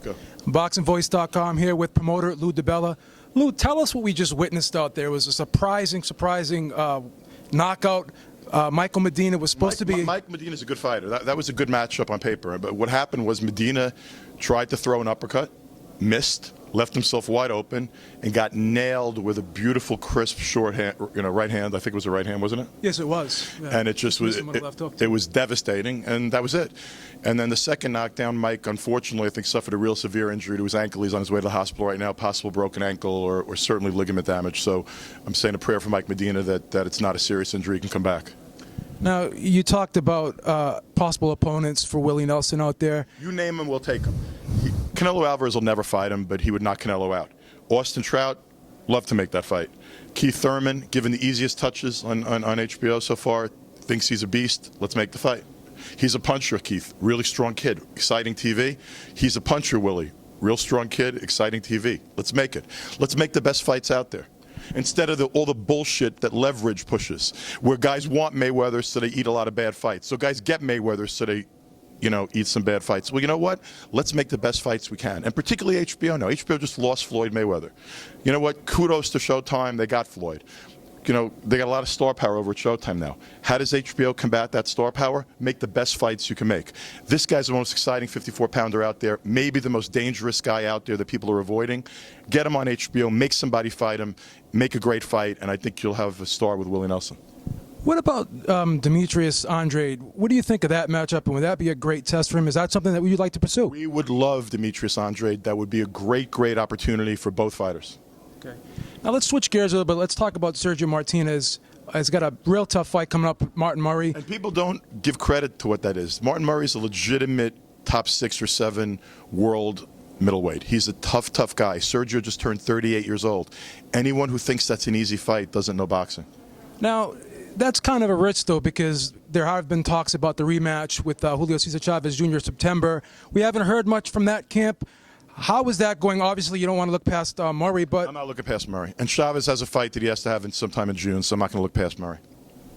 Go. BoxingVoice.com here with promoter Lou Dibella. Lou, tell us what we just witnessed out there. It was a surprising knockout. Michael Medina was supposed to be... Mike Medina's a good fighter. That was a good matchup on paper. But what happened was Medina tried to throw an uppercut, missed, left himself wide open, and got nailed with a beautiful, crisp, short hand, right hand. I think it was a right hand, wasn't it? Yes, it was. Yeah. And it just was, it was devastating, and that was it. And then the second knockdown, Mike, unfortunately, I think suffered a real severe injury to his ankle. He's on his way to the hospital right now, possible broken ankle or certainly ligament damage. So I'm saying a prayer for Mike Medina that it's not a serious injury, he can come back. Now, you talked about possible opponents for Willie Nelson out there. You name him, we'll take him. Canelo Alvarez will never fight him, but he would knock Canelo out. Austin Trout, love to make that fight. Keith Thurman, given the easiest touches on HBO so far, thinks he's a beast. Let's make the fight. He's a puncher, Keith. Really strong kid. Exciting TV. He's a puncher, Willie. Real strong kid. Exciting TV. Let's make it. Let's make the best fights out there. Instead of all the bullshit that leverage pushes, where guys want Mayweather so they eat a lot of bad fights. So guys get Mayweather so they, eat some bad fights. Well, you know what? Let's make the best fights we can. And particularly HBO now. HBO just lost Floyd Mayweather. You know what? Kudos to Showtime. They got Floyd. They got a lot of star power over at Showtime now. How does HBO combat that star power? Make the best fights you can make. This guy's the most exciting 54-pounder out there, maybe the most dangerous guy out there that people are avoiding. Get him on HBO, make somebody fight him, make a great fight, and I think you'll have a star with Willie Nelson. What about Demetrius Andrade? What do you think of that matchup, and would that be a great test for him? Is that something that you'd like to pursue? We would love Demetrius Andrade. That would be a great, great opportunity for both fighters. Okay. Now let's switch gears a little bit. Let's talk about Sergio Martinez. He's got a real tough fight coming up with Martin Murray. And people don't give credit to what that is. Martin Murray's a legitimate top 6 or 7 world middleweight. He's a tough, tough guy. Sergio just turned 38 years old. Anyone who thinks that's an easy fight doesn't know boxing. Now, that's kind of a risk, though, because there have been talks about the rematch with Julio Cesar Chavez Jr. in September. We haven't heard much from that camp. How is that going? Obviously, you don't want to look past Murray, but... I'm not looking past Murray. And Chavez has a fight that he has to have sometime in June, so I'm not going to look past Murray.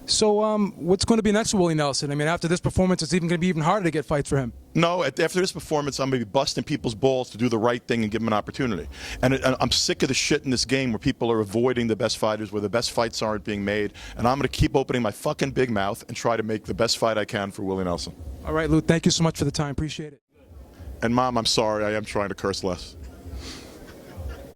So what's going to be next for Willie Nelson? I mean, after this performance, it's going to be even harder to get fights for him. No, after this performance, I'm going to be busting people's balls to do the right thing and give them an opportunity. And I'm sick of the shit in this game where people are avoiding the best fighters, where the best fights aren't being made. And I'm going to keep opening my fucking big mouth and try to make the best fight I can for Willie Nelson. All right, Lou, thank you so much for the time. Appreciate it. And Mom, I'm sorry. I am trying to curse less.